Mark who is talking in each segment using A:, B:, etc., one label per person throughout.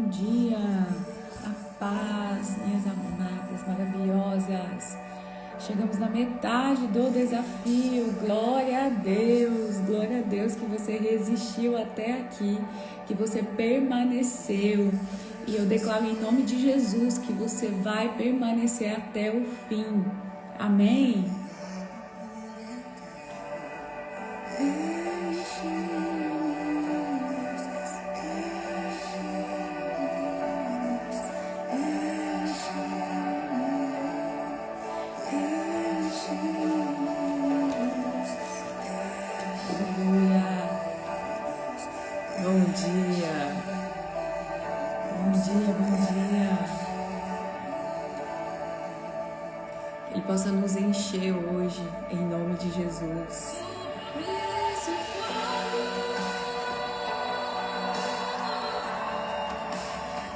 A: bom dia, a paz, minhas amadas maravilhosas. Chegamos na metade do desafio, glória a Deus que você resistiu até aqui, que você permaneceu. E eu declaro em nome de Jesus que você vai permanecer até o fim. Amém? E possa nos encher hoje, em nome de Jesus.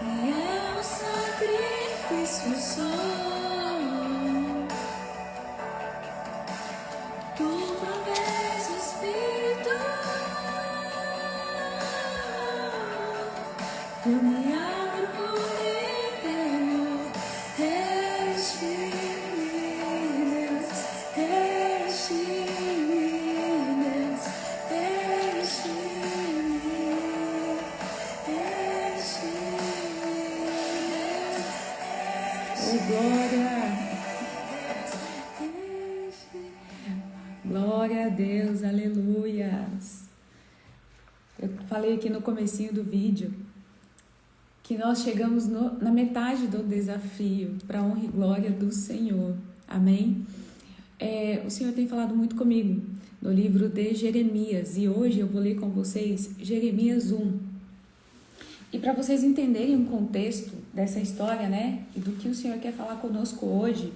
B: É o sacrifício só. Tu provês o Espírito. Tu me abre por inteiro.
A: Glória a Deus, aleluias. Eu falei aqui no comecinho do vídeo que nós chegamos na metade do desafio para a honra e glória do Senhor, amém? O Senhor tem falado muito comigo no livro de Jeremias e hoje eu vou ler com vocês Jeremias 1. E para vocês entenderem o contexto dessa história, né, e do que o Senhor quer falar conosco hoje,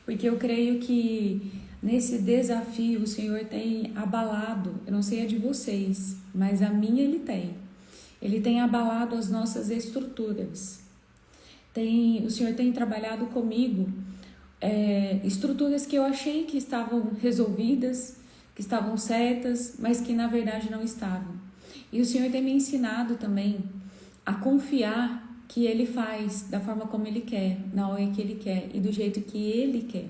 A: porque eu creio que nesse desafio o Senhor tem abalado, eu não sei a de vocês, mas a minha Ele tem. Ele tem abalado as nossas estruturas. O Senhor tem trabalhado comigo estruturas que eu achei que estavam resolvidas, que estavam certas, mas que na verdade não estavam. E o Senhor tem me ensinado também a confiar que Ele faz da forma como Ele quer, na hora que Ele quer e do jeito que Ele quer.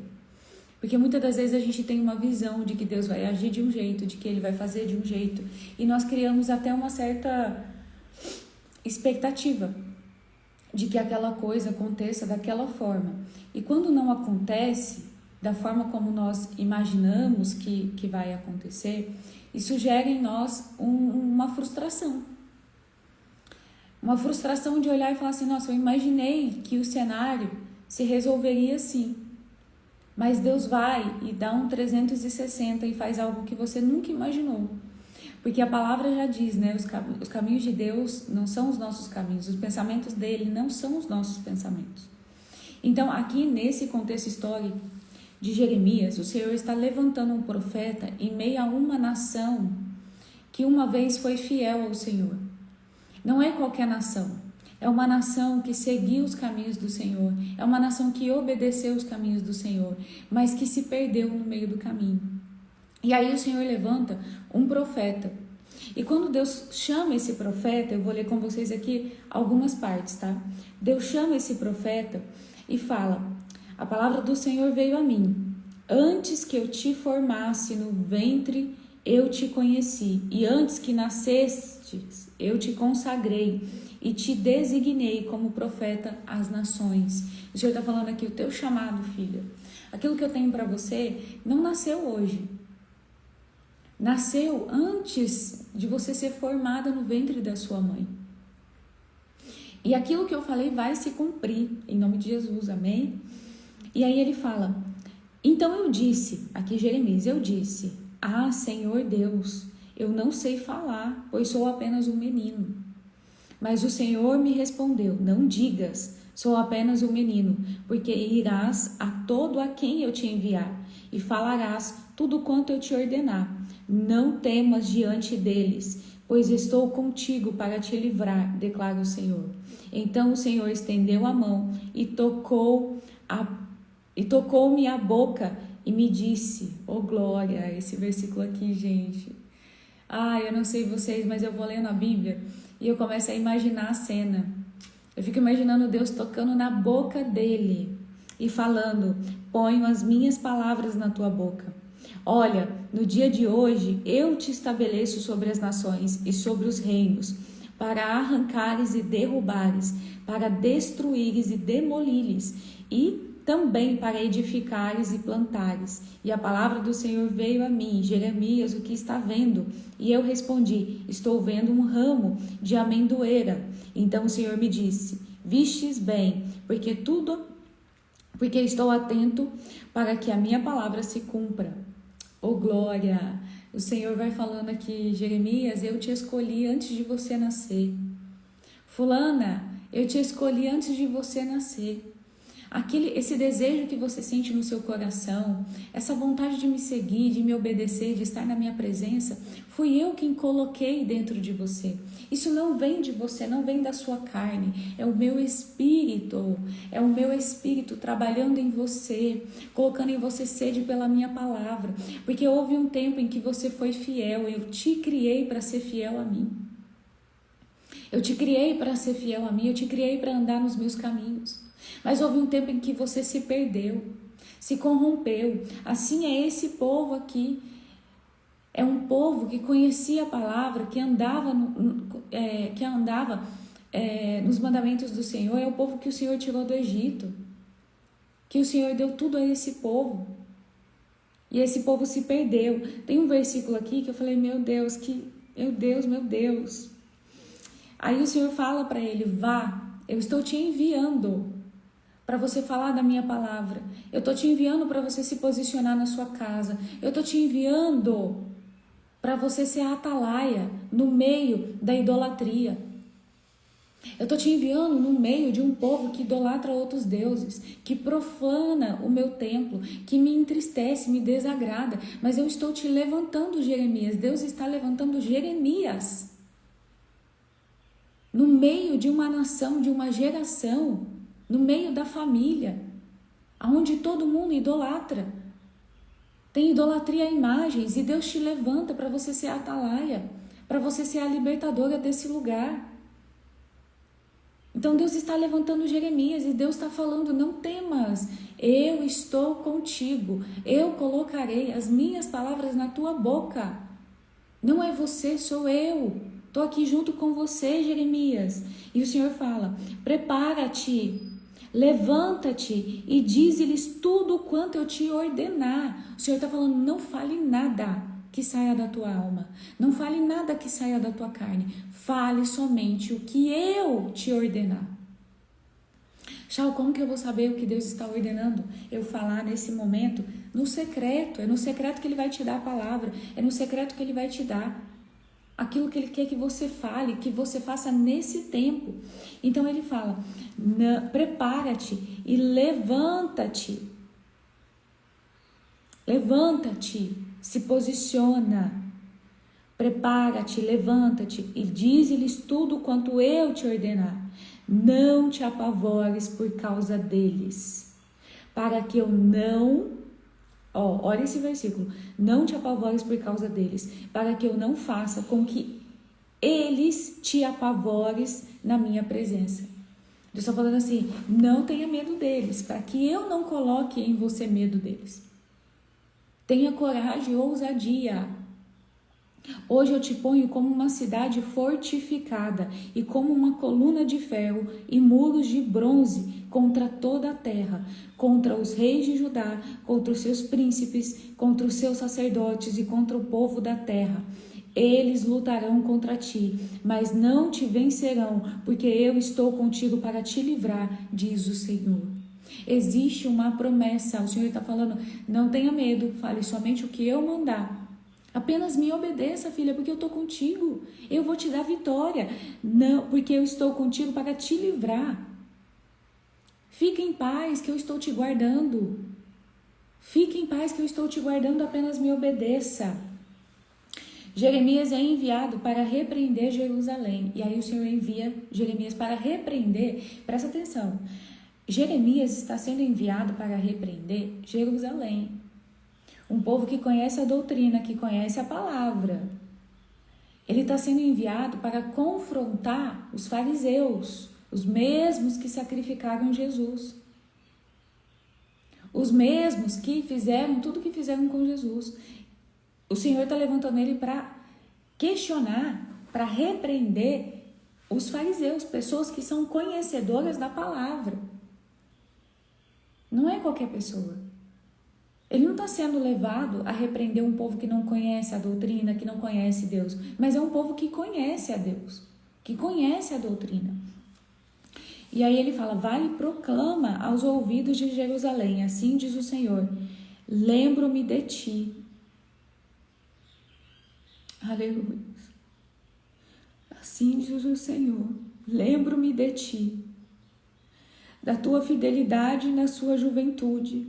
A: Porque muitas das vezes a gente tem uma visão de que Deus vai agir de um jeito, de que Ele vai fazer de um jeito, e nós criamos até uma certa expectativa de que aquela coisa aconteça daquela forma. E quando não acontece da forma como nós imaginamos que vai acontecer, isso gera em nós uma frustração. Uma frustração de olhar e falar assim, nossa, eu imaginei que o cenário se resolveria assim. Mas Deus vai e dá um 360 e faz algo que você nunca imaginou. Porque a palavra já diz, né? Os caminhos de Deus não são os nossos caminhos. Os pensamentos dele não são os nossos pensamentos. Então, aqui nesse contexto histórico de Jeremias, o Senhor está levantando um profeta em meio a uma nação que uma vez foi fiel ao Senhor. Não é qualquer nação. É uma nação que seguiu os caminhos do Senhor. É uma nação que obedeceu os caminhos do Senhor, mas que se perdeu no meio do caminho. E aí o Senhor levanta um profeta. E quando Deus chama esse profeta, eu vou ler com vocês aqui algumas partes, tá? Deus chama esse profeta e fala: a palavra do Senhor veio a mim. Antes que eu te formasse no ventre, eu te conheci. E antes que nascestes, eu te consagrei e te designei como profeta às nações. O Senhor está falando aqui, o teu chamado, filha. Aquilo que eu tenho para você não nasceu hoje. Nasceu antes de você ser formada no ventre da sua mãe. E aquilo que eu falei vai se cumprir, em nome de Jesus, amém? E aí ele fala, então eu disse, aqui Jeremias, eu disse, Senhor Deus, eu não sei falar, pois sou apenas um menino. Mas o Senhor me respondeu, não digas, sou apenas um menino, porque irás a todo a quem eu te enviar, e falarás tudo quanto eu te ordenar. Não temas diante deles, pois estou contigo para te livrar, declara o Senhor. Então o Senhor estendeu a mão e tocou-me a boca e me disse, glória, esse versículo aqui, gente. Eu não sei vocês, mas eu vou lendo a Bíblia e eu começo a imaginar a cena. Eu fico imaginando Deus tocando na boca dele e falando: ponho as minhas palavras na tua boca. Olha, no dia de hoje eu te estabeleço sobre as nações e sobre os reinos, para arrancares e derrubares, para destruíres e demolires, e também para edificares e plantares. E a palavra do Senhor veio a mim: Jeremias, o que está vendo? E eu respondi: estou vendo um ramo de amendoeira. Então o Senhor me disse: vistes bem, porque estou atento para que a minha palavra se cumpra. Oh glória! O Senhor vai falando aqui: Jeremias, eu te escolhi antes de você nascer. Fulana, eu te escolhi antes de você nascer. Esse desejo que você sente no seu coração, essa vontade de me seguir, de me obedecer, de estar na minha presença, fui eu quem coloquei dentro de você. Isso não vem de você, não vem da sua carne, é o meu espírito trabalhando em você, colocando em você sede pela minha palavra, porque houve um tempo em que você foi fiel, eu te criei para ser fiel a mim. Eu te criei para ser fiel a mim, eu te criei para andar nos meus caminhos. Mas houve um tempo em que você se perdeu, se corrompeu. Assim é esse povo aqui. É um povo que conhecia a palavra, que andava nos mandamentos do Senhor. É o povo que o Senhor tirou do Egito, que o Senhor deu tudo a esse povo. E esse povo se perdeu. Tem um versículo aqui que eu falei: meu Deus. Aí o Senhor fala para ele: vá, eu estou te enviando para você falar da minha palavra. Eu estou te enviando para você se posicionar na sua casa. Eu estou te enviando para você ser a atalaia no meio da idolatria. Eu estou te enviando no meio de um povo que idolatra outros deuses, que profana o meu templo, que me entristece, me desagrada. Mas eu estou te levantando, Jeremias. Deus está levantando Jeremias no meio de uma nação, de uma geração, no meio da família, onde todo mundo idolatra. Tem idolatria a imagens, e Deus te levanta para você ser a atalaia, para você ser a libertadora desse lugar. Então Deus está levantando Jeremias e Deus está falando: não temas, eu estou contigo, eu colocarei as minhas palavras na tua boca. Não é você, sou eu. Estou aqui junto com você, Jeremias. E o Senhor fala: prepara-te, levanta-te e dize-lhes tudo quanto eu te ordenar. O Senhor está falando: não fale nada que saia da tua alma, não fale nada que saia da tua carne, fale somente o que eu te ordenar. Chau, como que eu vou saber o que Deus está ordenando? Eu falar nesse momento no secreto. É no secreto que Ele vai te dar a palavra, é no secreto que Ele vai te dar aquilo que Ele quer que você fale, que você faça nesse tempo. Então Ele fala: prepara-te e levanta-te. Levanta-te, se posiciona. Prepara-te, levanta-te e dize-lhes tudo quanto eu te ordenar. Não te apavores por causa deles, para que eu não... olha esse versículo. Não te apavores por causa deles, para que eu não faça com que eles te apavores na minha presença. Deus está falando assim: não tenha medo deles, para que eu não coloque em você medo deles. Tenha coragem e ousadia. Hoje eu te ponho como uma cidade fortificada e como uma coluna de ferro e muros de bronze contra toda a terra, contra os reis de Judá, contra os seus príncipes, contra os seus sacerdotes e contra o povo da terra. Eles lutarão contra ti, mas não te vencerão, porque eu estou contigo para te livrar, diz o Senhor. Existe uma promessa. O Senhor está falando: não tenha medo, fale somente o que eu mandar. Apenas me obedeça, filha, porque eu estou contigo. Eu vou te dar vitória. Não, porque eu estou contigo para te livrar. Fique em paz, que eu estou te guardando. Fique em paz, que eu estou te guardando. Apenas me obedeça. Jeremias é enviado para repreender Jerusalém. E aí o Senhor envia Jeremias para repreender. Presta atenção. Jeremias está sendo enviado para repreender Jerusalém. Um povo que conhece a doutrina, que conhece a palavra. Ele está sendo enviado para confrontar os fariseus, Os mesmos que sacrificaram Jesus. Os mesmos que fizeram tudo o que fizeram com Jesus. O Senhor está levantando ele para questionar, para repreender os fariseus, pessoas que são conhecedoras da palavra. Não é qualquer pessoa. Ele não está sendo levado a repreender um povo que não conhece a doutrina, que não conhece Deus, mas é um povo que conhece a Deus, que conhece a doutrina. E aí ele fala, vai e proclama aos ouvidos de Jerusalém, assim diz o Senhor, lembro-me de ti. Aleluia. Assim diz o Senhor, lembro-me de ti, da tua fidelidade na sua juventude,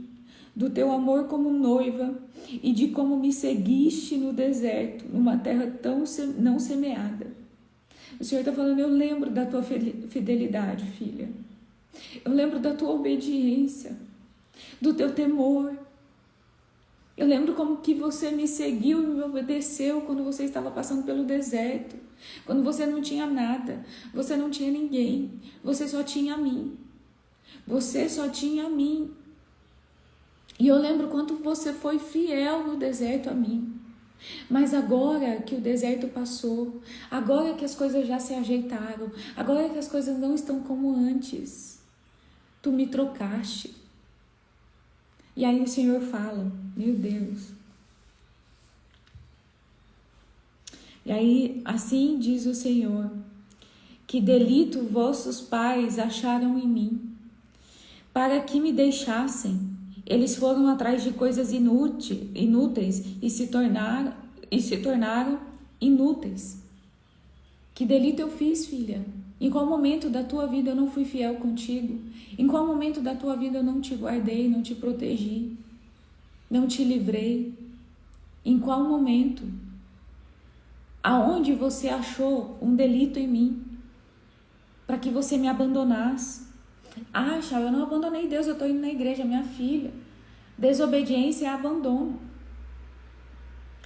A: do teu amor como noiva e de como me seguiste no deserto, numa terra tão não semeada. O Senhor está falando, eu lembro da tua fidelidade, filha. Eu lembro da tua obediência, do teu temor. Eu lembro como que você me seguiu e me obedeceu quando você estava passando pelo deserto, quando você não tinha nada, você não tinha ninguém, você só tinha a mim. Você só tinha a mim. E eu lembro quanto você foi fiel no deserto a mim. Mas agora que o deserto passou, agora que as coisas já se ajeitaram, agora que as coisas não estão como antes, tu me trocaste. E aí o Senhor fala, meu Deus. E aí, assim diz o Senhor, que delito vossos pais acharam em mim, para que me deixassem. Eles foram atrás de coisas inúteis e se tornaram inúteis. Que delito eu fiz, filha? Em qual momento da tua vida eu não fui fiel contigo? Em qual momento da tua vida eu não te guardei, não te protegi, não te livrei? Em qual momento? Aonde você achou um delito em mim para que você me abandonasse? Ah, Chá, eu não abandonei Deus, eu estou indo na igreja, minha filha. Desobediência é abandono.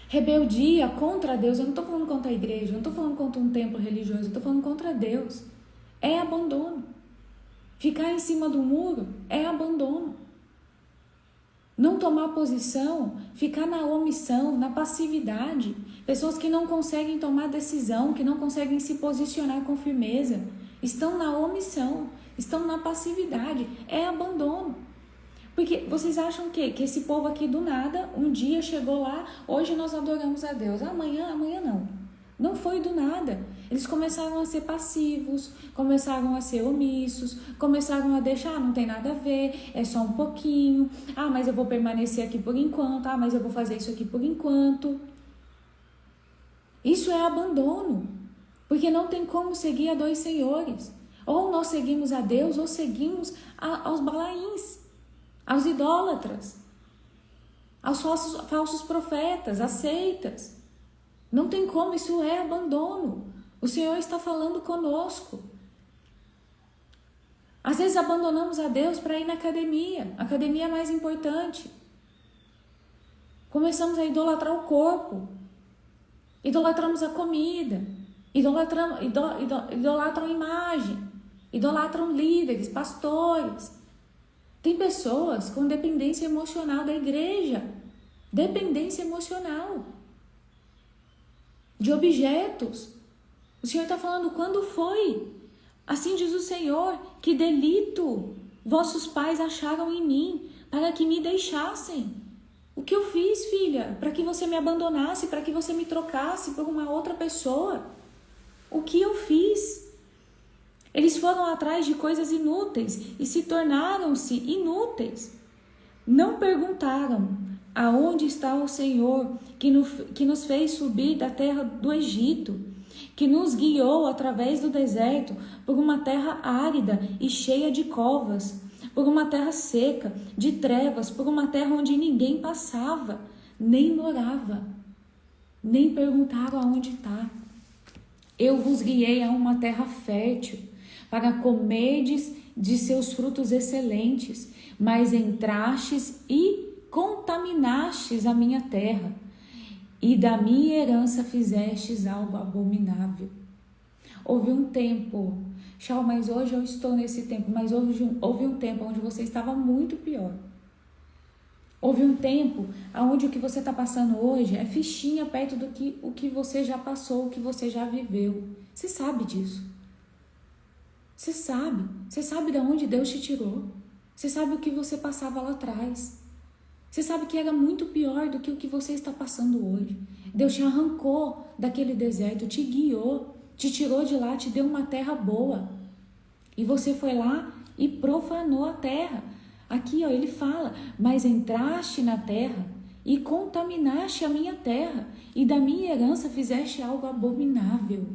A: Rebeldia contra Deus, eu não estou falando contra a igreja, eu não estou falando contra um templo religioso, eu estou falando contra Deus. É abandono. Ficar em cima do muro é abandono. Não tomar posição, ficar na omissão, na passividade. Pessoas que não conseguem tomar decisão, que não conseguem se posicionar com firmeza, estão na omissão, estão na passividade. É abandono. Porque vocês acham que esse povo aqui do nada, um dia chegou lá, hoje nós adoramos a Deus, amanhã não. Não foi do nada. Eles começaram a ser passivos, começaram a ser omissos, começaram a deixar, não tem nada a ver, é só um pouquinho. Ah, mas eu vou permanecer aqui por enquanto. Ah, mas eu vou fazer isso aqui por enquanto. Isso é abandono. Porque não tem como seguir a dois senhores. Ou nós seguimos a Deus, ou seguimos aos balaíns, aos idólatras, aos falsos profetas, às seitas. Não tem como, isso é abandono. O Senhor está falando conosco. Às vezes abandonamos a Deus para ir na academia. A academia é mais importante. Começamos a idolatrar o corpo. Idolatramos a comida. Idolatram imagem. Idolatram líderes, pastores. Tem pessoas com dependência emocional da igreja. Dependência emocional. De objetos. O Senhor está falando, quando foi? Assim diz o Senhor, que delito vossos pais acharam em mim, para que me deixassem. O que eu fiz, filha? Para que você me abandonasse, para que você me trocasse por uma outra pessoa? O que eu fiz? Eles foram atrás de coisas inúteis e se tornaram-se inúteis. Não perguntaram, aonde está o Senhor que nos fez subir da terra do Egito, que nos guiou através do deserto por uma terra árida e cheia de covas, por uma terra seca, de trevas, por uma terra onde ninguém passava, nem morava, nem perguntaram aonde está. Eu vos guiei a uma terra fértil, para comerdes de seus frutos excelentes, mas entrastes e contaminastes a minha terra, e da minha herança fizestes algo abominável. Houve um tempo Chau, mas hoje eu estou nesse tempo. Mas houve um tempo onde você estava muito pior. Houve um tempo onde o que você está passando hoje é fichinha perto do que o que você já passou, o que você já viveu. Você sabe disso. Você sabe de onde Deus te tirou. Você sabe o que você passava lá atrás. Você sabe que era muito pior do que o que você está passando hoje. Deus te arrancou daquele deserto, te guiou, te tirou de lá, te deu uma terra boa. E você foi lá e profanou a terra. Aqui, ó, ele fala, mas entraste na terra e contaminaste a minha terra, e da minha herança fizeste algo abominável.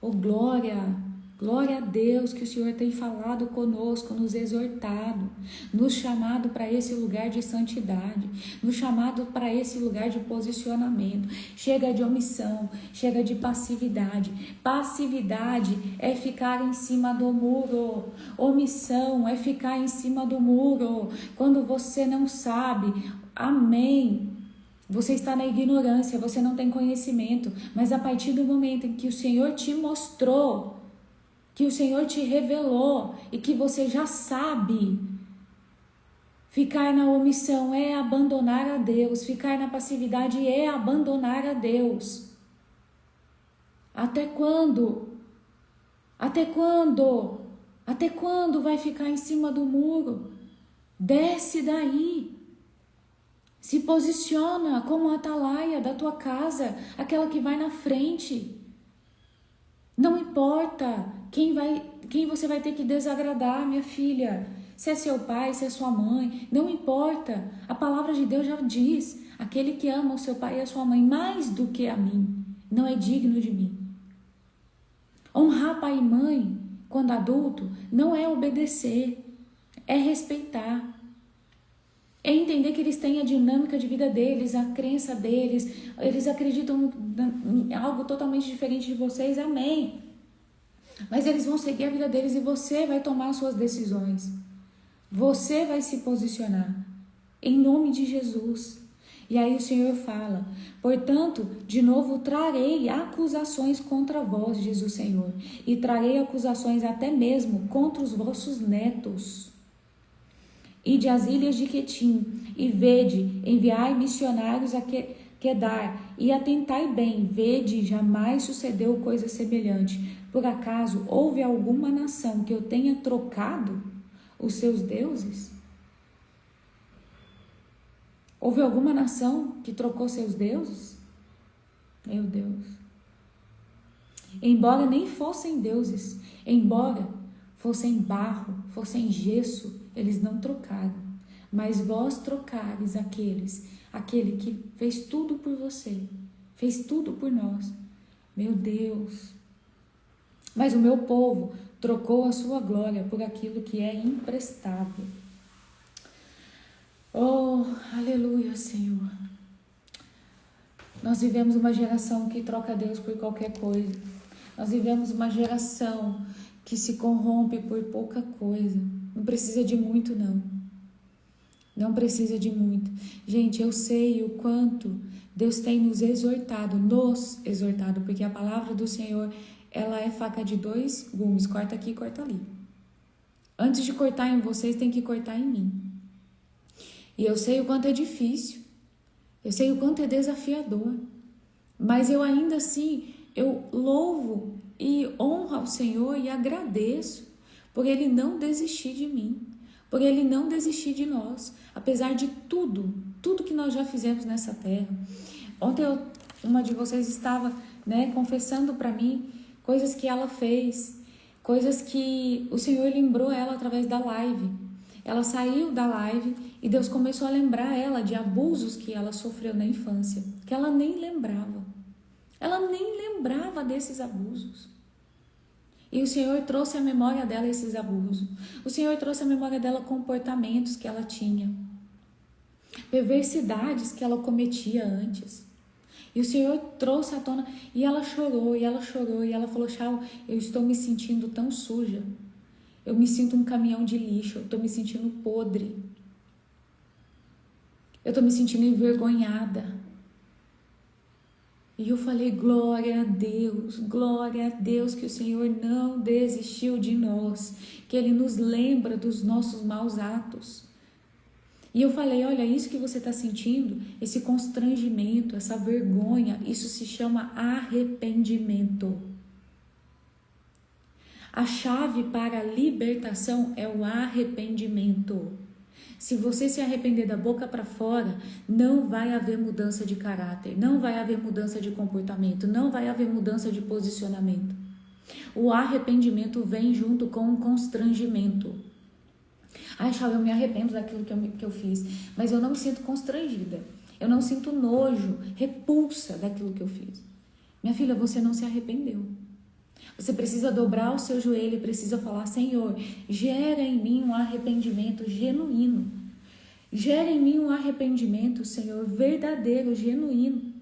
A: Oh, glória a Deus que o Senhor tem falado conosco, nos exortado, nos chamado para esse lugar de santidade, nos chamado para esse lugar de posicionamento. Chega de omissão, chega de passividade. Passividade é ficar em cima do muro. Omissão é ficar em cima do muro. Quando você não sabe, amém. Você está na ignorância, você não tem conhecimento, mas a partir do momento em que o Senhor te mostrou, que o Senhor te revelou e que você já sabe, ficar na omissão é abandonar a Deus, ficar na passividade é abandonar a Deus. Até quando? Até quando? Até quando vai ficar em cima do muro? Desce daí. Se posiciona como a atalaia da tua casa, aquela que vai na frente. Não importa quem você vai ter que desagradar, minha filha. Se é seu pai, se é sua mãe, não importa. A palavra de Deus já diz, aquele que ama o seu pai e a sua mãe mais do que a mim, não é digno de mim. Honrar pai e mãe, quando adulto, não é obedecer, é respeitar. É entender que eles têm a dinâmica de vida deles, a crença deles, eles acreditam em algo totalmente diferente de vocês, amém. Mas eles vão seguir a vida deles e você vai tomar as suas decisões. Você vai se posicionar, em nome de Jesus. E aí o Senhor fala, portanto, de novo trarei acusações contra vós, diz o Senhor, e trarei acusações até mesmo contra os vossos netos. Ide às ilhas de Quetim, e vede, enviai missionários a Quedar, e atentai bem, vede, jamais sucedeu coisa semelhante. Por acaso houve alguma nação que eu tenha trocado os seus deuses? Houve alguma nação que trocou seus deuses? Meu Deus. Embora nem fossem deuses, embora fossem barro, fossem gesso, eles não trocaram. Mas vós trocares aquele que fez tudo por você, fez tudo por nós. Meu Deus. Mas o meu povo trocou a sua glória por aquilo que é imprestável. Oh, aleluia, Senhor. Nós vivemos uma geração que troca Deus por qualquer coisa. Nós vivemos uma geração que se corrompe por pouca coisa. Não precisa de muito, não. Não precisa de muito. Gente, eu sei o quanto Deus tem nos exortado, porque a palavra do Senhor, ela é faca de dois gumes, corta aqui e corta ali. Antes de cortar em vocês, tem que cortar em mim. E eu sei o quanto é difícil, eu sei o quanto é desafiador, mas eu ainda assim, eu louvo e honro ao Senhor e agradeço por Ele não desistir de mim, por Ele não desistir de nós, apesar de tudo que nós já fizemos nessa terra. Ontem uma de vocês estava, confessando para mim coisas que ela fez, coisas que o Senhor lembrou ela através da live. Ela saiu da live e Deus começou a lembrar ela de abusos que ela sofreu na infância, que ela nem lembrava. Ela nem lembrava desses abusos. E o Senhor trouxe à memória dela esses abusos. O Senhor trouxe à memória dela comportamentos que ela tinha, perversidades que ela cometia antes. E o Senhor trouxe à tona, e ela chorou, e ela chorou, e ela falou, Chau, eu estou me sentindo tão suja. Eu me sinto um caminhão de lixo, eu estou me sentindo podre. Eu estou me sentindo envergonhada. E eu falei, glória a Deus que o Senhor não desistiu de nós, que Ele nos lembra dos nossos maus atos. E eu falei, olha, isso que você está sentindo, esse constrangimento, essa vergonha, isso se chama arrependimento. A chave para a libertação é o arrependimento. Se você se arrepender da boca para fora, não vai haver mudança de caráter, não vai haver mudança de comportamento, não vai haver mudança de posicionamento. O arrependimento vem junto com o constrangimento. Ai, Chau, eu me arrependo daquilo que eu fiz, mas eu não me sinto constrangida, eu não sinto nojo, repulsa daquilo que eu fiz. Minha filha, você não se arrependeu. Você precisa dobrar o seu joelho e precisa falar, Senhor, gera em mim um arrependimento genuíno. Gera em mim um arrependimento, Senhor, verdadeiro, genuíno.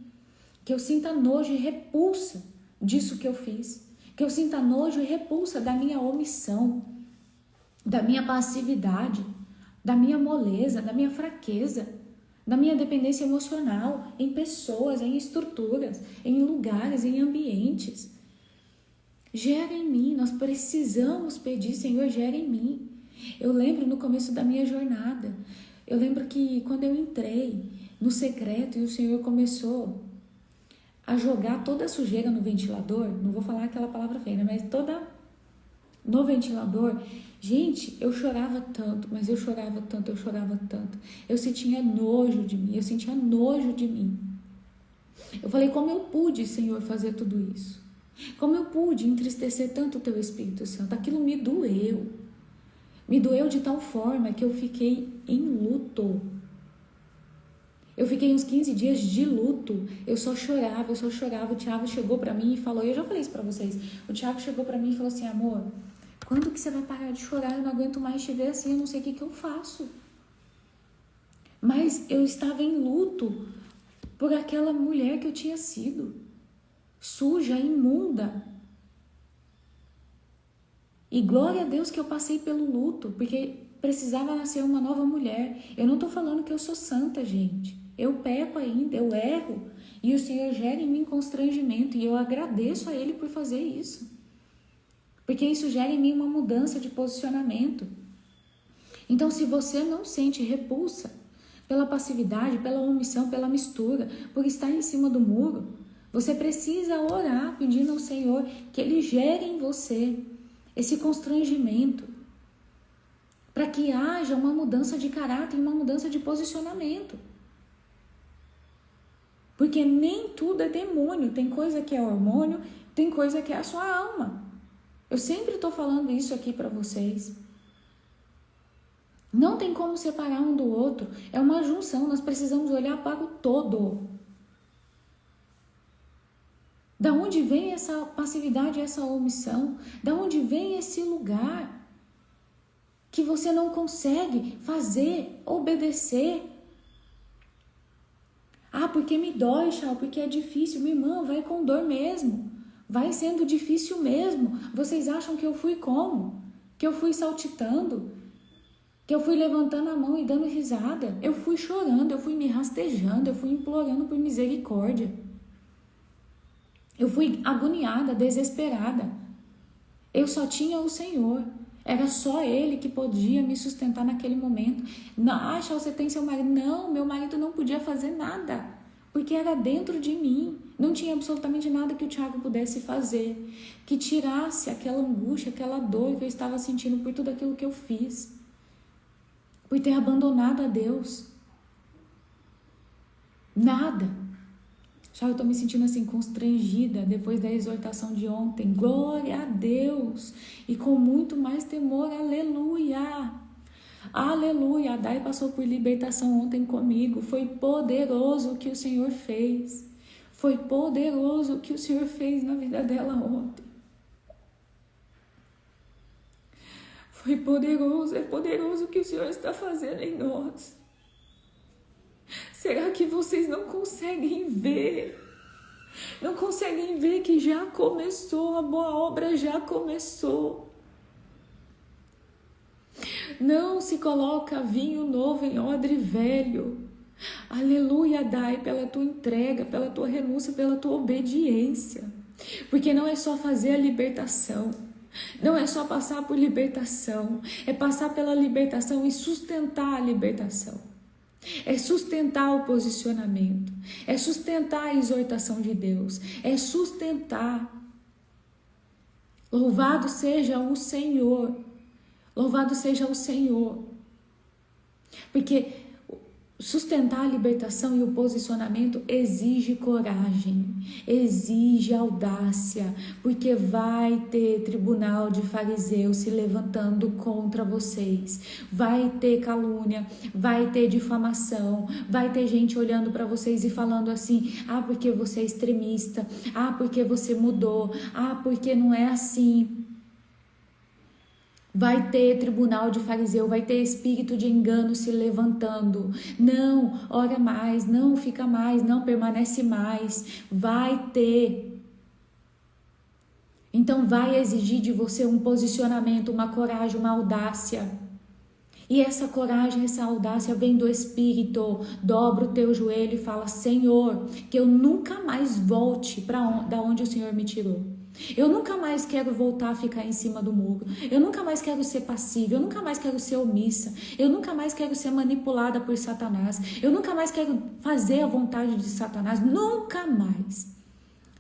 A: Que eu sinta nojo e repulsa disso que eu fiz. Que eu sinta nojo e repulsa da minha omissão, da minha passividade, da minha moleza, da minha fraqueza, da minha dependência emocional em pessoas, em estruturas, em lugares, em ambientes. Gera em mim, nós precisamos pedir, Senhor, gera em mim. Eu lembro no começo da minha jornada, eu lembro que quando eu entrei no secreto e o Senhor começou a jogar toda a sujeira no ventilador, não vou falar aquela palavra feia, mas toda no ventilador, gente, eu chorava tanto, mas eu chorava tanto, eu chorava tanto. Eu sentia nojo de mim, eu sentia nojo de mim. Eu falei, como eu pude, Senhor, fazer tudo isso? Como eu pude entristecer tanto o teu Espírito Santo? Aquilo me doeu. Me doeu de tal forma que eu fiquei em luto. Eu fiquei uns 15 dias de luto. Eu só chorava. O Thiago chegou pra mim e falou, eu já falei isso pra vocês. O Thiago chegou pra mim e falou assim, amor, quando que você vai parar de chorar? Eu não aguento mais te ver assim, eu não sei o que eu faço. Mas eu estava em luto por aquela mulher que eu tinha sido. Suja, imunda. E glória a Deus que eu passei pelo luto, porque precisava nascer uma nova mulher. Eu não estou falando que eu sou santa, gente. Eu peco ainda, eu erro. E o Senhor gera em mim constrangimento. E eu agradeço a Ele por fazer isso. Porque isso gera em mim uma mudança de posicionamento. Então, se você não sente repulsa pela passividade, pela omissão, pela mistura, por estar em cima do muro, você precisa orar pedindo ao Senhor que Ele gere em você esse constrangimento, para que haja uma mudança de caráter e uma mudança de posicionamento. Porque nem tudo é demônio, tem coisa que é hormônio, tem coisa que é a sua alma. Eu sempre estou falando isso aqui para vocês. Não tem como separar um do outro, é uma junção, nós precisamos olhar para o todo. Da onde vem essa passividade, essa omissão? Da onde vem esse lugar que você não consegue fazer, obedecer? Ah, porque me dói, Chau, porque é difícil. Minha irmã, vai com dor mesmo. Vai sendo difícil mesmo. Vocês acham que eu fui como? Que eu fui saltitando? Que eu fui levantando a mão e dando risada? Eu fui chorando, eu fui me rastejando, eu fui implorando por misericórdia. Eu fui agoniada, desesperada. Eu só tinha o Senhor. Era só Ele que podia me sustentar naquele momento. Não, Chau, você tem seu marido. Não, meu marido não podia fazer nada. Porque era dentro de mim. Não tinha absolutamente nada que o Thiago pudesse fazer. Que tirasse aquela angústia, aquela dor que eu estava sentindo por tudo aquilo que eu fiz. Por ter abandonado a Deus. Nada. Já eu estou me sentindo assim constrangida depois da exortação de ontem. Glória a Deus! E com muito mais temor, aleluia! Aleluia! A Dai passou por libertação ontem comigo. Foi poderoso o que o Senhor fez. Foi poderoso o que o Senhor fez na vida dela ontem. Foi poderoso, é poderoso o que o Senhor está fazendo em nós. Será que vocês não conseguem ver? Não conseguem ver que já começou, a boa obra já começou. Não se coloca vinho novo em odre velho. Aleluia, Dai, pela tua entrega, pela tua renúncia, pela tua obediência. Porque não é só fazer a libertação, não é só passar por libertação, é passar pela libertação e sustentar a libertação. É sustentar o posicionamento, é sustentar a exortação de Deus, é sustentar. Louvado seja o Senhor, louvado seja o Senhor. Porque sustentar a libertação e o posicionamento exige coragem, exige audácia, porque vai ter tribunal de fariseus se levantando contra vocês, vai ter calúnia, vai ter difamação, vai ter gente olhando para vocês e falando assim: ah, porque você é extremista, ah, porque você mudou, ah, porque não é assim. Vai ter tribunal de fariseu, vai ter espírito de engano se levantando. Não, ora mais, não fica mais, não permanece mais. Vai ter. Então vai exigir de você um posicionamento, uma coragem, uma audácia. E essa coragem, essa audácia vem do Espírito. Dobra o teu joelho e fala: Senhor, que eu nunca mais volte da onde o Senhor me tirou. Eu nunca mais quero voltar a ficar em cima do muro. Eu nunca mais quero ser passiva. Eu nunca mais quero ser omissa. Eu nunca mais quero ser manipulada por Satanás. Eu nunca mais quero fazer a vontade de Satanás. Nunca mais.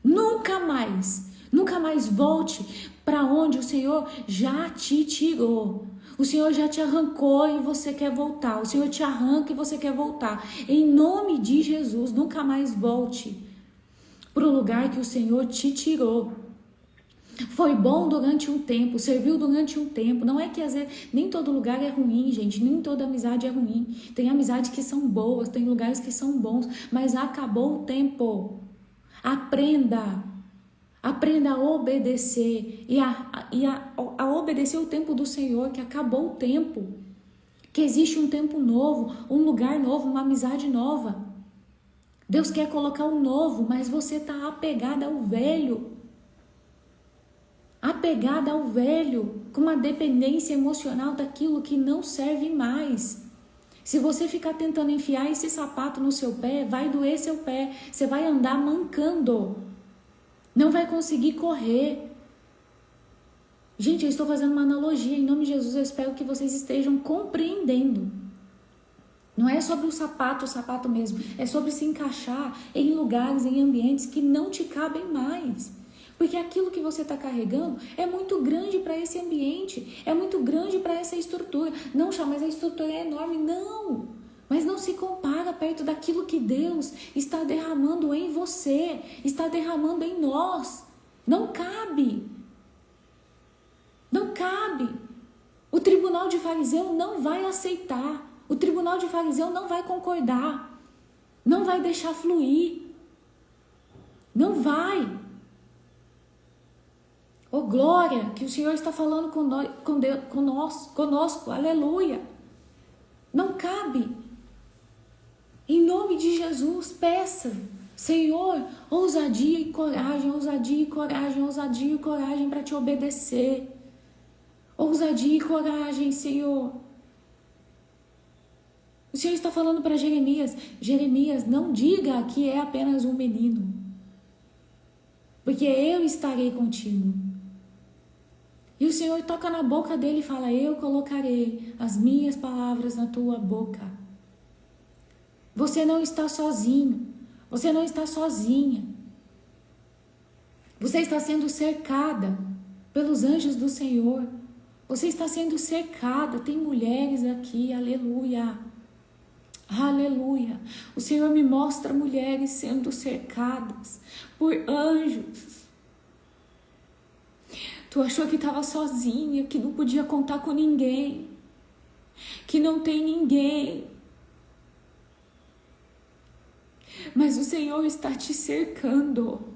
A: Nunca mais. Nunca mais volte para onde o Senhor já te tirou. O Senhor já te arrancou e você quer voltar. O Senhor te arranca e você quer voltar. Em nome de Jesus, nunca mais volte para o lugar que o Senhor te tirou. Foi bom durante um tempo, serviu durante um tempo. Não é que às vezes nem todo lugar é ruim, gente. Nem toda amizade é ruim. Tem amizades que são boas, tem lugares que são bons, mas acabou o tempo. Aprenda a obedecer e a obedecer o tempo do Senhor, que acabou o tempo. Que existe um tempo novo, um lugar novo, uma amizade nova. Deus quer colocar um novo, mas você está apegada ao velho. Apegada ao velho, com uma dependência emocional daquilo que não serve mais. Se você ficar tentando enfiar esse sapato no seu pé, vai doer seu pé. Você vai andar mancando. Não vai conseguir correr. Gente, eu estou fazendo uma analogia. Em nome de Jesus, eu espero que vocês estejam compreendendo. Não é sobre o sapato mesmo. É sobre se encaixar em lugares, em ambientes que não te cabem mais. Porque aquilo que você está carregando é muito grande para esse ambiente, é muito grande para essa estrutura. Não, Chá, mas a estrutura é enorme. Não, mas não se compara perto daquilo que Deus está derramando em você, está derramando em nós. Não cabe. Não cabe. O tribunal de fariseu não vai aceitar. O tribunal de fariseu não vai concordar. Não vai deixar fluir. Não vai. Oh, glória, que o Senhor está falando conosco, aleluia. Não cabe. Em nome de Jesus, peça, Senhor, ousadia e coragem, ousadia e coragem, ousadia e coragem para te obedecer. Ousadia e coragem, Senhor. O Senhor está falando para Jeremias: Jeremias, não diga que é apenas um menino, porque eu estarei contigo. E o Senhor toca na boca dele e fala: eu colocarei as minhas palavras na tua boca. Você não está sozinho. Você não está sozinha. Você está sendo cercada pelos anjos do Senhor. Você está sendo cercada. Tem mulheres aqui, aleluia. Aleluia. O Senhor me mostra mulheres sendo cercadas por anjos. Tu achou que estava sozinha, que não podia contar com ninguém, que não tem ninguém. Mas o Senhor está te cercando.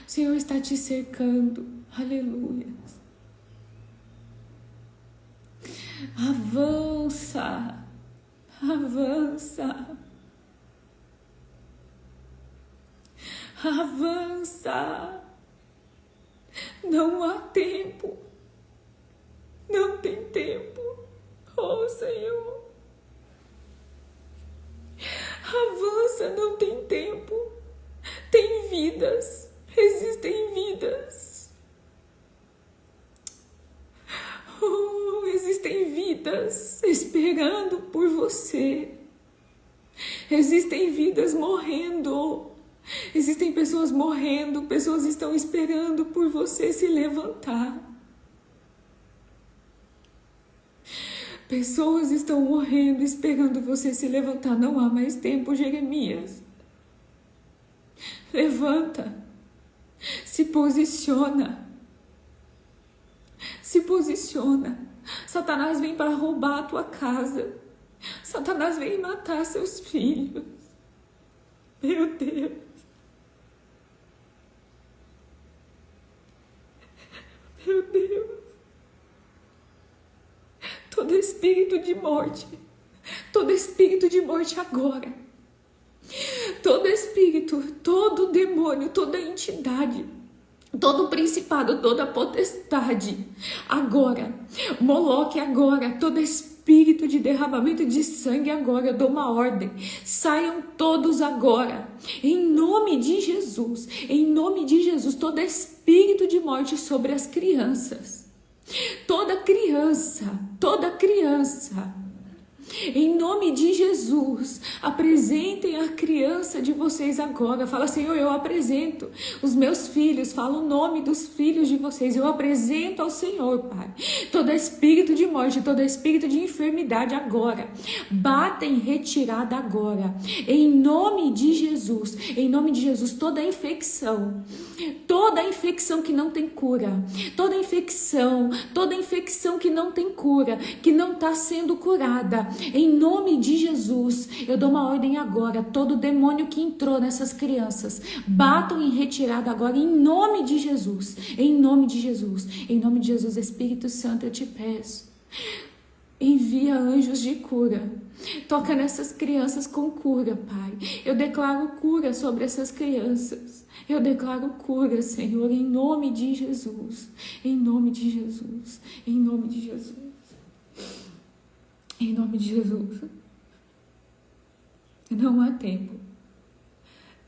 A: O Senhor está te cercando. Aleluia. Avança. Avança. Avança. Não há tempo. Não tem tempo. Oh, Senhor. criança não tem tempo. Tem vidas, existem vidas. Existem vidas esperando por você. Existem vidas morrendo. Existem pessoas morrendo, pessoas estão esperando por você se levantar. Pessoas estão morrendo, esperando você se levantar. Não há mais tempo, Jeremias. Levanta. Se posiciona. Se posiciona. Satanás vem para roubar a tua casa. Satanás vem matar seus filhos. Meu Deus. Meu Deus. Todo espírito de morte agora, todo espírito, todo demônio, toda entidade, todo principado, toda potestade, agora, Moloque agora, todo espírito de derramamento de sangue agora, eu dou uma ordem, saiam todos agora, em nome de Jesus, todo espírito de morte sobre as crianças, toda criança, em nome de Jesus, apresentem a criança de vocês agora. Fala, Senhor, eu apresento os meus filhos. Fala o nome dos filhos de vocês. Eu apresento ao Senhor, Pai. Todo espírito de morte, todo espírito de enfermidade agora. Bata em retirada agora. Em nome de Jesus. Em nome de Jesus, toda infecção que não tem cura. Toda infecção que não tem cura, que não está sendo curada. Em nome de Jesus, eu dou uma ordem agora, todo demônio que entrou nessas crianças, batam em retirada agora, em nome de Jesus, Espírito Santo, eu te peço, envia anjos de cura, toca nessas crianças com cura, Pai, eu declaro cura sobre essas crianças, eu declaro cura, Senhor, em nome de Jesus, em nome de Jesus. Em nome de Jesus, não há tempo,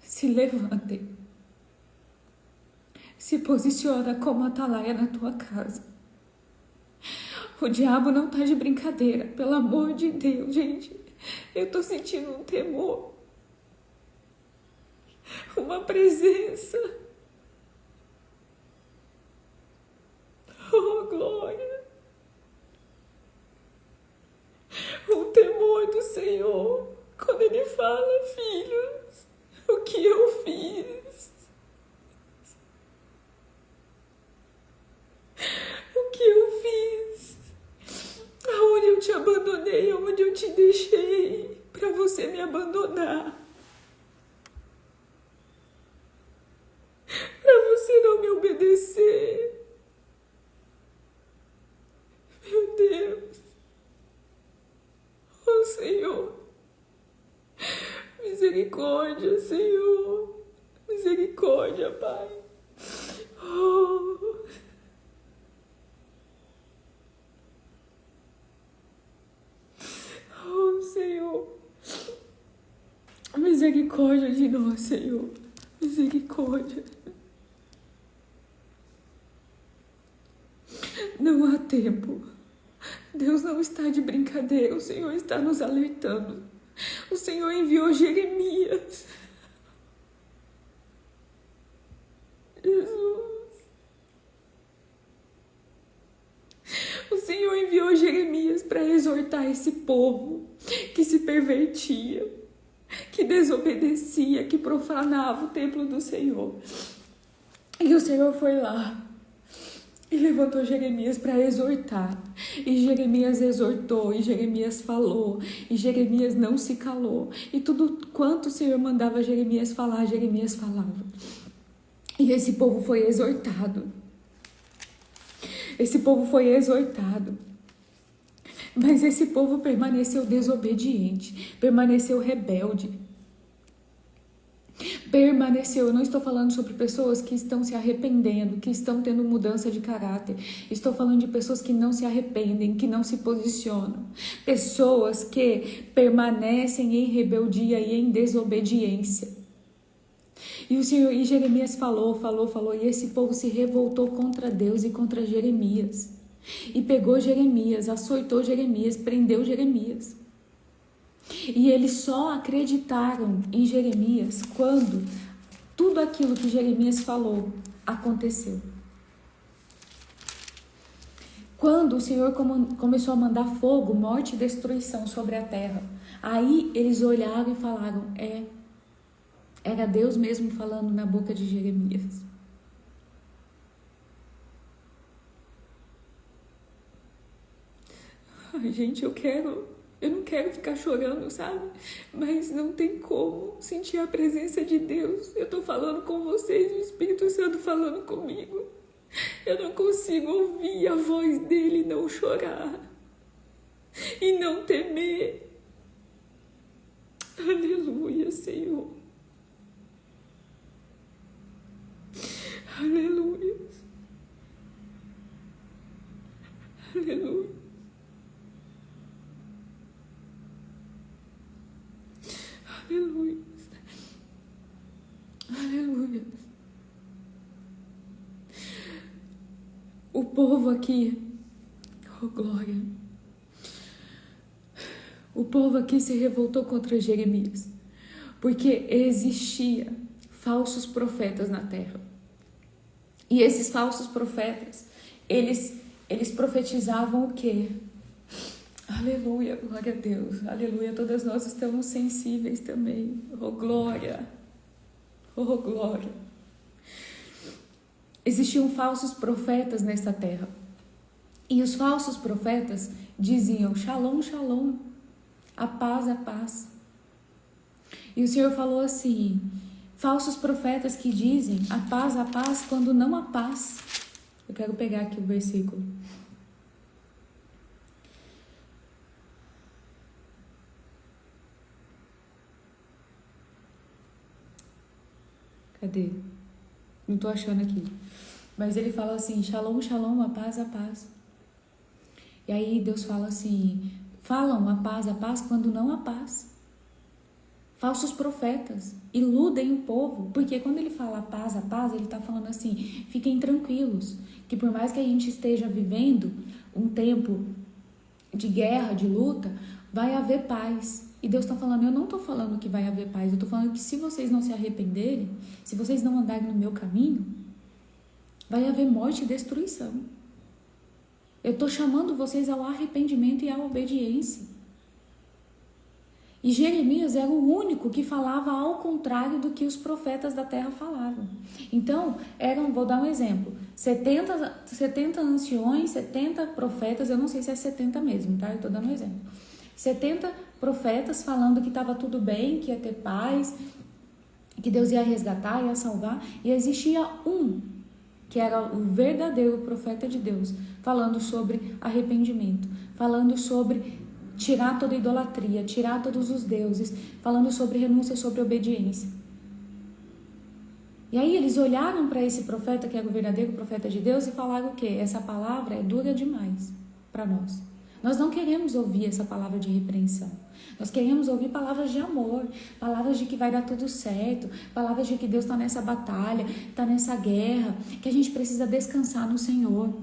A: se levantem, se posiciona como atalaia na tua casa, o diabo não está de brincadeira, pelo amor de Deus, gente, eu estou sentindo um temor, uma presença, oh glória, o temor do Senhor, quando Ele fala, filhos, o que eu fiz? O que eu fiz? Aonde eu te abandonei, aonde eu te deixei, para você me abandonar? Para você não me obedecer? Meu Deus. Oh, Senhor, misericórdia, Senhor, misericórdia, Pai. Oh, Senhor, misericórdia de nós, Senhor, misericórdia. Não há tempo. Deus não está de brincadeira, o Senhor está nos alertando. O Senhor enviou Jeremias. Jesus. O Senhor enviou Jeremias para exortar esse povo que se pervertia, que desobedecia, que profanava o templo do Senhor. E o Senhor foi lá e levantou Jeremias para exortar. E Jeremias exortou, e Jeremias falou, e Jeremias não se calou. E tudo quanto o Senhor mandava Jeremias falar, Jeremias falava. E esse povo foi exortado. Esse povo foi exortado. Mas esse povo permaneceu desobediente, permaneceu rebelde. Permaneceu. Eu não estou falando sobre pessoas que estão se arrependendo, que estão tendo mudança de caráter. Estou falando de pessoas que não se arrependem, que não se posicionam. Pessoas que permanecem em rebeldia e em desobediência. E Jeremias falou, e esse povo se revoltou contra Deus e contra Jeremias. E pegou Jeremias, açoitou Jeremias, prendeu Jeremias. E eles só acreditaram em Jeremias quando tudo aquilo que Jeremias falou aconteceu. Quando o Senhor começou a mandar fogo, morte e destruição sobre a terra, aí eles olharam e falaram, era Deus mesmo falando na boca de Jeremias. Ai, gente, eu não quero ficar chorando, sabe? Mas não tem como sentir a presença de Deus. Eu tô falando com vocês, o Espírito Santo falando comigo. Eu não consigo ouvir a voz dele e não chorar. E não temer. Aleluia, Senhor. Aleluia. Aleluia. Aleluia. Aleluia. O povo aqui, oh glória. O povo aqui se revoltou contra Jeremias, porque existia falsos profetas na terra. E esses falsos profetas, eles profetizavam o quê? Aleluia, glória a Deus, aleluia, todas nós estamos sensíveis também, oh glória, oh glória. Existiam falsos profetas nessa terra, e os falsos profetas diziam, shalom, shalom, a paz, a paz. E o Senhor falou assim, falsos profetas que dizem a paz, quando não há paz. Eu quero pegar aqui o versículo. Cadê? Não tô achando aqui. Mas ele fala assim, shalom, shalom, a paz, a paz. E aí Deus fala assim, falam a paz, quando não há paz. Falsos profetas iludem o povo, porque quando ele fala a paz, ele está falando assim, fiquem tranquilos, que por mais que a gente esteja vivendo um tempo de guerra, de luta, vai haver paz. E Deus está falando, eu não estou falando que vai haver paz, eu estou falando que se vocês não se arrependerem, se vocês não andarem no meu caminho, vai haver morte e destruição. Eu estou chamando vocês ao arrependimento e à obediência. E Jeremias era o único que falava ao contrário do que os profetas da terra falavam. Então, vou dar um exemplo, 70 anciões, 70 profetas, eu não sei se é 70 mesmo, tá? Eu estou dando um exemplo. 70 profetas falando que estava tudo bem, que ia ter paz, que Deus ia resgatar, ia salvar. E existia um, que era o verdadeiro profeta de Deus, falando sobre arrependimento, falando sobre tirar toda idolatria, tirar todos os deuses, falando sobre renúncia, sobre obediência. E aí eles olharam para esse profeta, que era o verdadeiro profeta de Deus, e falaram o quê? Essa palavra é dura demais para nós. Nós não queremos ouvir essa palavra de repreensão. Nós queremos ouvir palavras de amor, palavras de que vai dar tudo certo, palavras de que Deus está nessa batalha, está nessa guerra, que a gente precisa descansar no Senhor.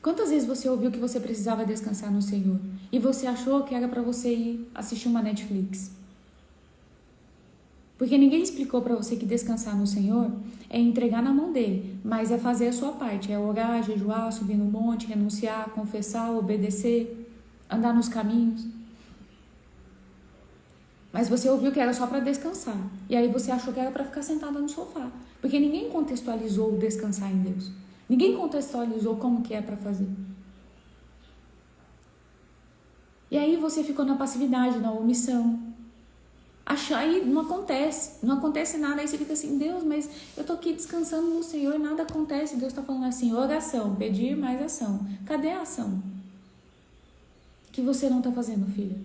A: Quantas vezes você ouviu que você precisava descansar no Senhor e você achou que era para você ir assistir uma Netflix? Porque ninguém explicou para você que descansar no Senhor é entregar na mão dele, mas é fazer a sua parte, é orar, jejuar, subir no monte, renunciar, confessar, obedecer, andar nos caminhos. Mas você ouviu que era só para descansar, e aí você achou que era para ficar sentada no sofá, porque ninguém contextualizou o descansar em Deus. Ninguém contextualizou como que é para fazer. E aí você ficou na passividade, na omissão. Aí não acontece nada, aí você fica assim, Deus, mas eu tô aqui descansando no Senhor e nada acontece. Deus tá falando assim, oração, pedir mais ação. Cadê a ação? Que você não tá fazendo, filha?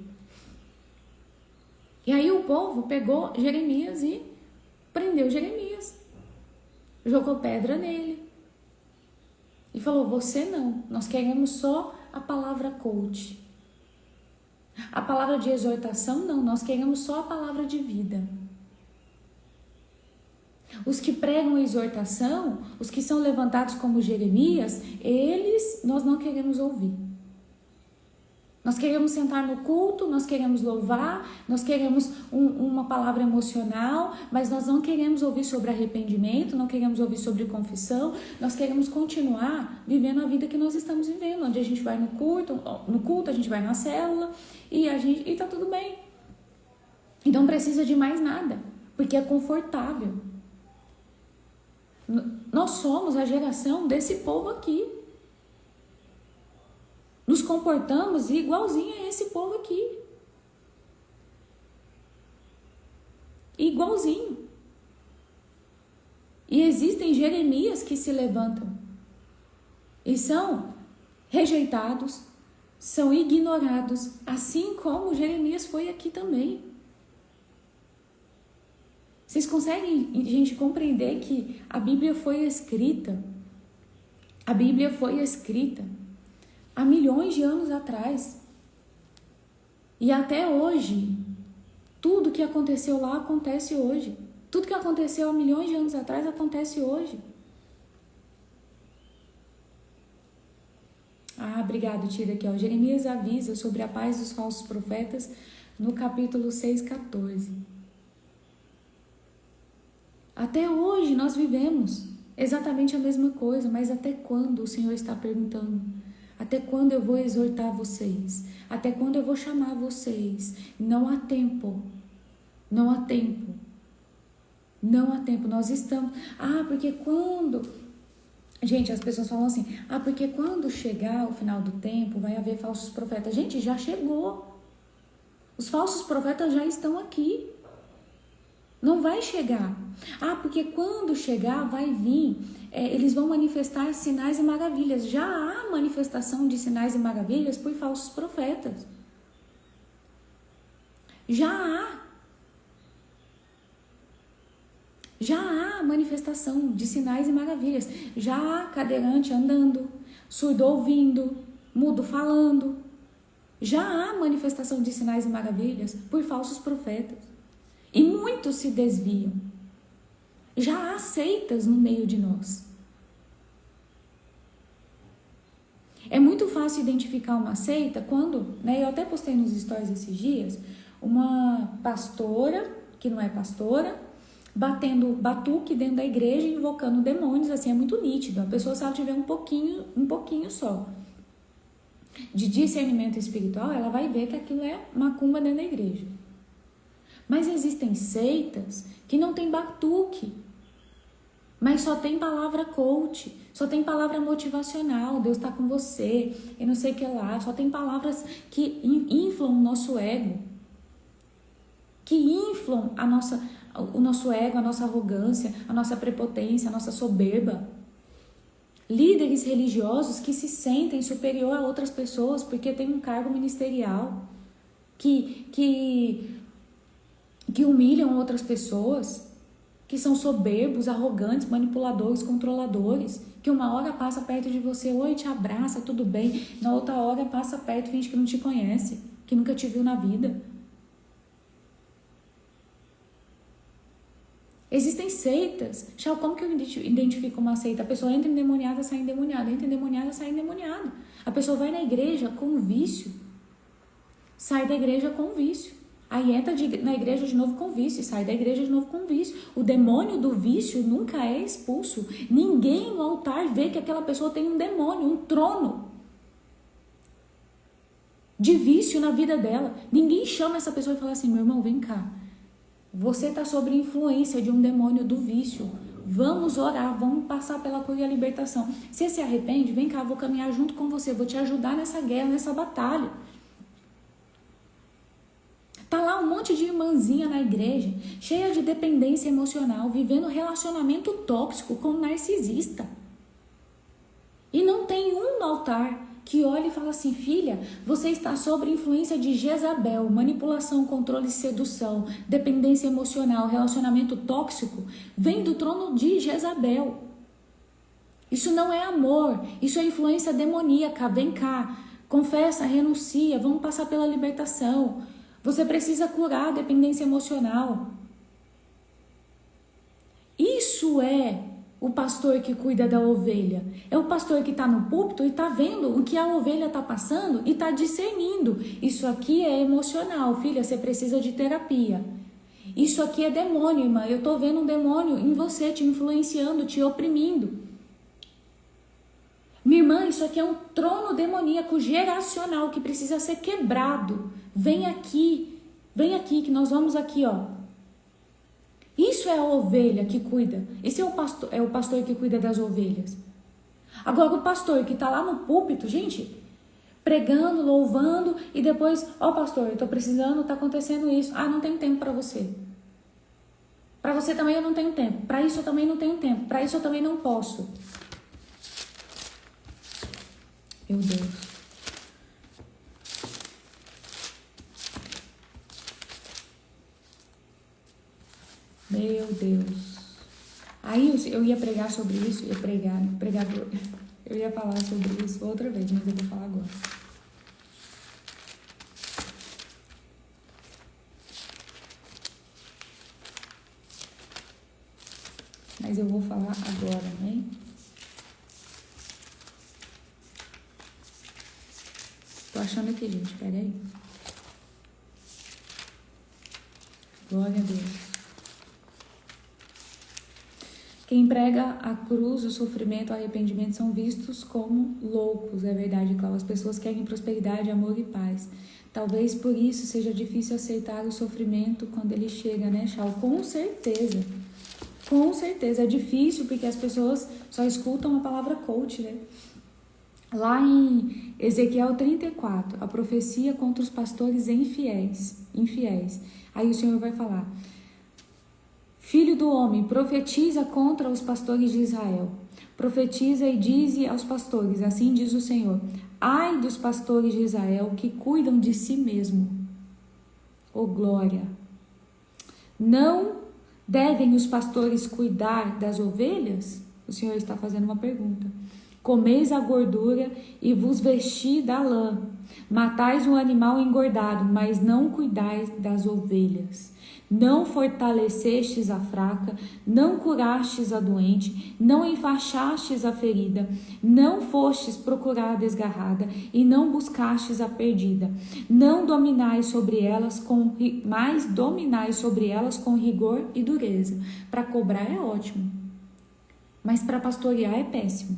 A: E aí o povo pegou Jeremias e prendeu Jeremias. Jogou pedra nele. E falou, você não, nós queremos só a palavra coach. A palavra de exortação não, nós queremos só a palavra de vida. Os que pregam a exortação, os que são levantados como Jeremias, eles nós não queremos ouvir. Nós queremos sentar no culto, nós queremos louvar, nós queremos uma palavra emocional, mas nós não queremos ouvir sobre arrependimento, não queremos ouvir sobre confissão, nós queremos continuar vivendo a vida que nós estamos vivendo, onde a gente vai no culto a gente vai na célula e tá tudo bem. E não precisa de mais nada, porque é confortável. Nós somos a geração desse povo aqui. Nos comportamos igualzinho a esse povo aqui. Igualzinho. E existem Jeremias que se levantam e são rejeitados, são ignorados, assim como Jeremias foi aqui também. Vocês conseguem, gente, compreender que a Bíblia foi escrita? A Bíblia foi escrita há milhões de anos atrás. E até hoje, tudo que aconteceu lá acontece hoje. Tudo que aconteceu há milhões de anos atrás acontece hoje. Obrigado, Tira, aqui, ó. Jeremias avisa sobre a paz dos falsos profetas no capítulo 6:14. Até hoje nós vivemos exatamente a mesma coisa, mas até quando, o Senhor está perguntando? Até quando eu vou exortar vocês? Até quando eu vou chamar vocês? Não há tempo. Não há tempo. Não há tempo. Nós estamos... porque quando... Gente, as pessoas falam assim, porque quando chegar o final do tempo, vai haver falsos profetas. Gente, já chegou. Os falsos profetas já estão aqui. Não vai chegar. Porque quando chegar, vai vir... eles vão manifestar sinais e maravilhas. Já há manifestação de sinais e maravilhas por falsos profetas. Já há manifestação de sinais e maravilhas. Já há cadeirante andando, surdo ouvindo, mudo falando. Já há manifestação de sinais e maravilhas por falsos profetas. E muitos se desviam. Já há seitas no meio de nós. É muito fácil identificar uma seita quando, eu até postei nos stories esses dias, uma pastora, que não é pastora, batendo batuque dentro da igreja, invocando demônios, assim, é muito nítido. A pessoa, se ela tiver um pouquinho só de discernimento espiritual, ela vai ver que aquilo é macumba dentro da igreja. Mas existem seitas que não tem batuque, mas só tem palavra coach, só tem palavra motivacional, Deus está com você, e não sei o que lá, só tem palavras que inflam o nosso ego, que inflam o nosso ego, a nossa arrogância, a nossa prepotência, a nossa soberba. Líderes religiosos que se sentem superior a outras pessoas porque tem um cargo ministerial, que humilham outras pessoas, que são soberbos, arrogantes, manipuladores, controladores, que uma hora passa perto de você, oi, te abraça, tudo bem, na outra hora passa perto, finge que não te conhece, que nunca te viu na vida. Existem seitas. Como que eu identifico uma seita? A pessoa entra endemoniada, sai endemoniada, entra endemoniada, sai endemoniada. A pessoa vai na igreja com vício, sai da igreja com vício. Aí entra na igreja de novo com vício, sai da igreja de novo com vício. O demônio do vício nunca é expulso. Ninguém no altar vê que aquela pessoa tem um demônio, um trono de vício na vida dela. Ninguém chama essa pessoa e fala assim, meu irmão, vem cá. Você está sob influência de um demônio do vício. Vamos orar, vamos passar pela cura e a libertação. Você se arrepende? Vem cá, vou caminhar junto com você, vou te ajudar nessa guerra, nessa batalha. Tá lá um monte de irmãzinha na igreja, cheia de dependência emocional, vivendo relacionamento tóxico com um narcisista. E não tem um no altar que olha e fala assim: filha, você está sob influência de Jezabel, manipulação, controle, sedução, dependência emocional, relacionamento tóxico, vem do trono de Jezabel. Isso não é amor, isso é influência demoníaca. Vem cá, confessa, renuncia, vamos passar pela libertação. Você precisa curar a dependência emocional. Isso é o pastor que cuida da ovelha. É o pastor que está no púlpito e está vendo o que a ovelha está passando e está discernindo. Isso aqui é emocional, filha, você precisa de terapia. Isso aqui é demônio, irmã. Eu estou vendo um demônio em você, te influenciando, te oprimindo. Minha irmã, isso aqui é um trono demoníaco geracional que precisa ser quebrado. Vem aqui que nós vamos aqui, ó. Isso é a ovelha que cuida. Esse é o pastor que cuida das ovelhas. Agora o pastor que está lá no púlpito, gente, pregando, louvando e depois, ó pastor, eu estou precisando, está acontecendo isso. Ah, não tenho tempo para você. Para você também eu não tenho tempo. Para isso eu também não tenho tempo. Para isso eu também não posso. Meu Deus. Meu Deus. Aí eu ia pregar sobre isso, eu ia falar sobre isso outra vez, mas eu vou falar agora. Mas eu vou falar agora, né? Tô achando aqui, gente, peraí. Glória a Deus. Quem prega a cruz, o sofrimento, o arrependimento são vistos como loucos, é verdade, Cláudia. As pessoas querem prosperidade, amor e paz. Talvez por isso seja difícil aceitar o sofrimento quando ele chega, né, Chau? Com certeza. Com certeza. É difícil porque as pessoas só escutam a palavra coach, né? Lá em Ezequiel 34, a profecia contra os pastores infiéis. Aí o Senhor vai falar: Filho do homem, profetiza contra os pastores de Israel. Profetiza e dize aos pastores: assim diz o Senhor: ai dos pastores de Israel que cuidam de si mesmo. Oh glória! Não devem os pastores cuidar das ovelhas? O Senhor está fazendo uma pergunta. Comeis a gordura e vos vesti da lã. Matais um animal engordado, mas não cuidais das ovelhas. Não fortalecestes a fraca, não curastes a doente, não enfaixastes a ferida, não fostes procurar a desgarrada e não buscastes a perdida. Não dominais sobre elas mas dominais sobre elas com rigor e dureza. Para cobrar é ótimo, mas para pastorear é péssimo.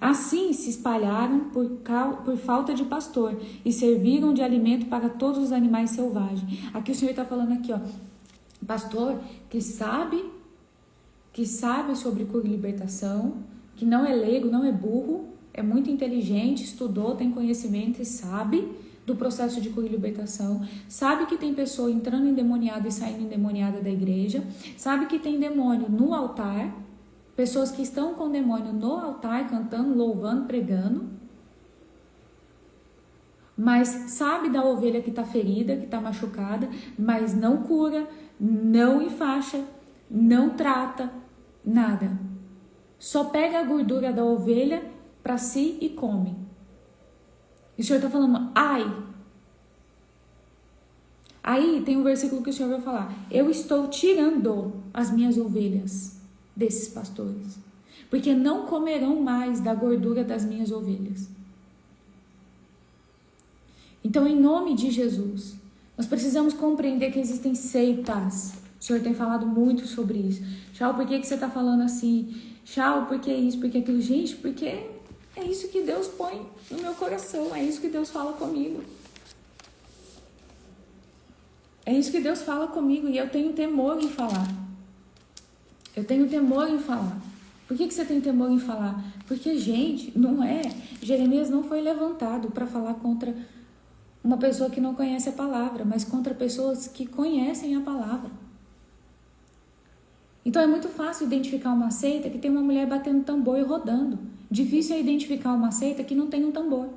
A: Assim se espalharam por falta de pastor e serviram de alimento para todos os animais selvagens. Aqui o Senhor está falando aqui, ó, pastor que sabe sobre cura e libertação, que não é leigo, não é burro, é muito inteligente, estudou, tem conhecimento e sabe do processo de cura e libertação, sabe que tem pessoa entrando endemoniada e saindo endemoniada da igreja, sabe que tem demônio no altar, pessoas que estão com demônio no altar, cantando, louvando, pregando, mas sabe da ovelha que está ferida, que está machucada, mas não cura, não enfaixa, não trata, nada. Só pega a gordura da ovelha para si e come. E o Senhor está falando, ai. Aí tem um versículo que o Senhor vai falar: eu estou tirando as minhas ovelhas desses pastores, porque não comerão mais da gordura das minhas ovelhas. Então, em nome de Jesus, nós precisamos compreender que existem seitas. O Senhor tem falado muito sobre isso. Chau, por que você está falando assim? Chau, por que isso, por que aquilo? Gente, porque é isso que Deus põe no meu coração, é isso que Deus fala comigo. É isso que Deus fala comigo e eu tenho temor em falar. Eu tenho temor em falar. Por que você tem temor em falar? Porque, gente, não é. Jeremias não foi levantado para falar contra uma pessoa que não conhece a palavra, mas contra pessoas que conhecem a palavra. Então é muito fácil identificar uma seita que tem uma mulher batendo tambor e rodando. Difícil é identificar uma seita que não tem um tambor,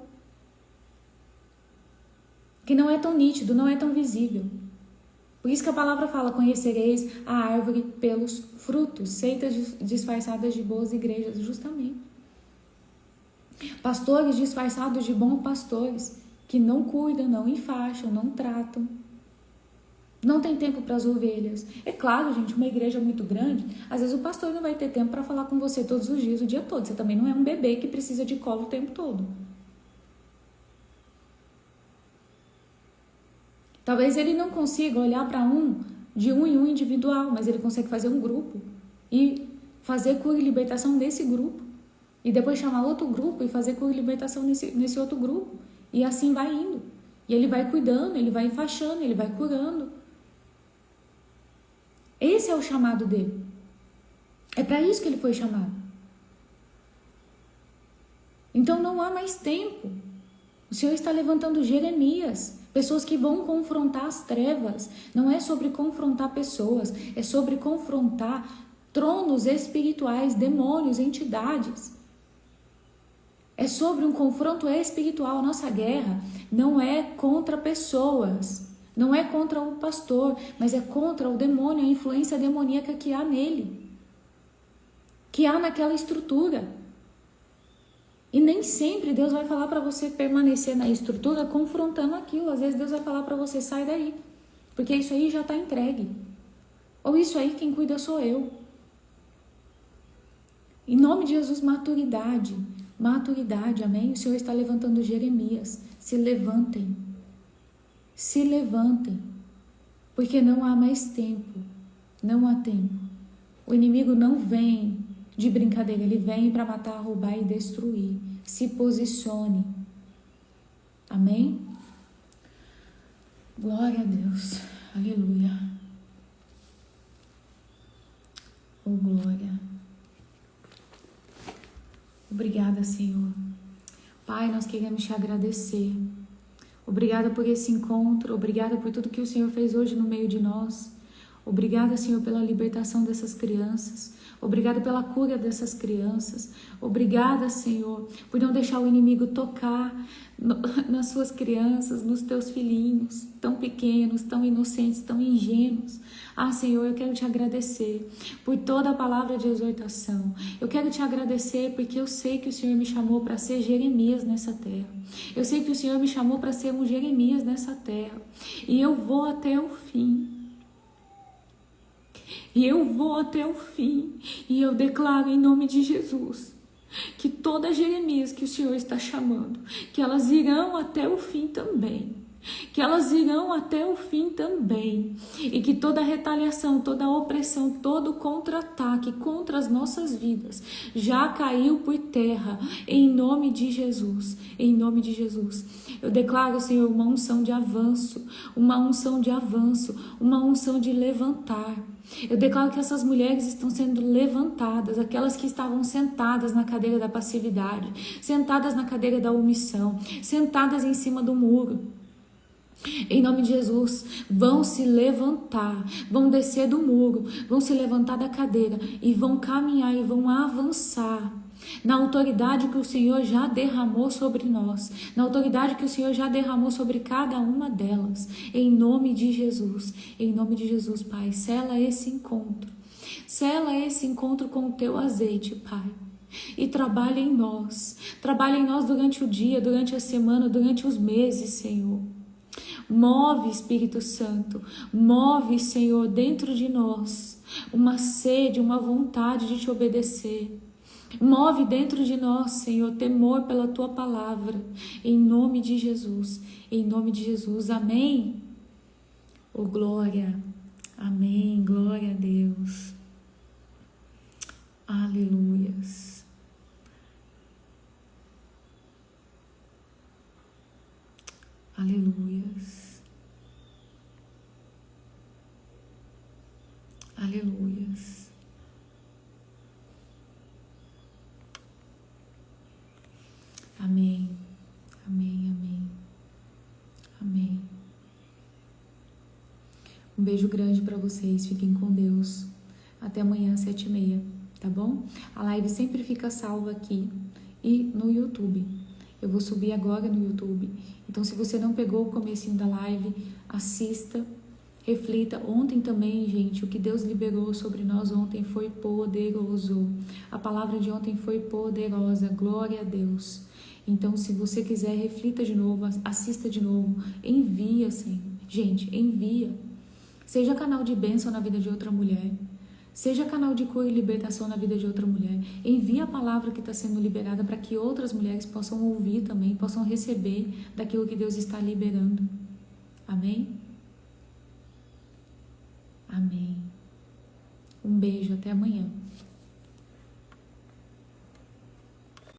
A: que não é tão nítido, não é tão visível. Por isso que a palavra fala, conhecereis a árvore pelos frutos, seitas disfarçadas de boas igrejas, justamente. Pastores disfarçados de bons pastores, que não cuidam, não enfaixam, não tratam. Não tem tempo para as ovelhas. É claro, gente, uma igreja muito grande, às vezes o pastor não vai ter tempo para falar com você todos os dias, o dia todo. Você também não é um bebê que precisa de colo o tempo todo. Talvez ele não consiga olhar para de um em um individual, mas ele consegue fazer um grupo e fazer cura e libertação nesse grupo. E depois chamar outro grupo e fazer cura e libertação nesse outro grupo. E assim vai indo. E ele vai cuidando, ele vai enfaixando, ele vai curando. Esse é o chamado dele. É para isso que ele foi chamado. Então não há mais tempo. O Senhor está levantando Jeremias, pessoas que vão confrontar as trevas. Não é sobre confrontar pessoas, é sobre confrontar tronos espirituais, demônios, entidades. É sobre um confronto espiritual. A nossa guerra não é contra pessoas. Não é contra o pastor, mas é contra o demônio, a influência demoníaca que há nele, que há naquela estrutura. E nem sempre Deus vai falar para você permanecer na estrutura confrontando aquilo. Às vezes Deus vai falar para você, sai daí, porque isso aí já está entregue. Ou isso aí quem cuida sou eu. Em nome de Jesus, maturidade, amém? O Senhor está levantando Jeremias, se levantem. Se levantem, porque não há mais tempo, não há tempo. O inimigo não vem de brincadeira, ele vem para matar, roubar e destruir. Se posicione, amém? Glória a Deus, aleluia. Oh, glória. Obrigada, Senhor. Pai, nós queremos te agradecer. Obrigada por esse encontro, obrigada por tudo que o Senhor fez hoje no meio de nós. Obrigada, Senhor, pela libertação dessas crianças. Obrigada pela cura dessas crianças. Obrigada, Senhor, por não deixar o inimigo tocar nas suas crianças, nos teus filhinhos, tão pequenos, tão inocentes, tão ingênuos. Ah, Senhor, eu quero te agradecer por toda a palavra de exortação. Eu quero te agradecer porque eu sei que o Senhor me chamou para ser Jeremias nessa terra. Eu sei que o Senhor me chamou para ser um Jeremias nessa terra. E eu vou até o fim. E eu vou até o fim. E eu declaro em nome de Jesus que toda Jeremias que o Senhor está chamando, que elas irão até o fim também. Que elas irão até o fim também. E que toda retaliação, toda opressão, todo contra-ataque contra as nossas vidas já caiu por terra. Em nome de Jesus. Em nome de Jesus. Eu declaro, Senhor, uma unção de avanço. Uma unção de avanço. Uma unção de levantar. Eu declaro que essas mulheres estão sendo levantadas, aquelas que estavam sentadas na cadeira da passividade, sentadas na cadeira da omissão, sentadas em cima do muro. Em nome de Jesus, vão se levantar, vão descer do muro, vão se levantar da cadeira e vão caminhar e vão avançar na autoridade que o Senhor já derramou sobre nós, na autoridade que o Senhor já derramou sobre cada uma delas, em nome de Jesus, Pai, sela esse encontro com o teu azeite, Pai, e trabalha em nós durante o dia, durante a semana, durante os meses, Senhor. Move, Espírito Santo, move, Senhor, dentro de nós uma sede, uma vontade de te obedecer. Move dentro de nós, Senhor, temor pela tua palavra, em nome de Jesus, amém. Oh, glória, amém, glória a Deus, aleluias. Aleluias. Aleluias. Amém. Amém, amém. Amém. Um beijo grande para vocês. Fiquem com Deus. Até amanhã, 7h30, tá bom? A live sempre fica salva aqui. e no YouTube. Eu vou subir agora no YouTube. Então, se você não pegou o comecinho da live, assista, reflita. Ontem também, gente, o que Deus liberou sobre nós ontem foi poderoso. A palavra de ontem foi poderosa. Glória a Deus. Então, se você quiser, reflita de novo, assista de novo, envia, assim. Gente, envia. Seja canal de bênção na vida de outra mulher. Seja canal de cura e libertação na vida de outra mulher. Envie a palavra que está sendo liberada para que outras mulheres possam ouvir também, possam receber daquilo que Deus está liberando. Amém? Amém. Um beijo, até amanhã.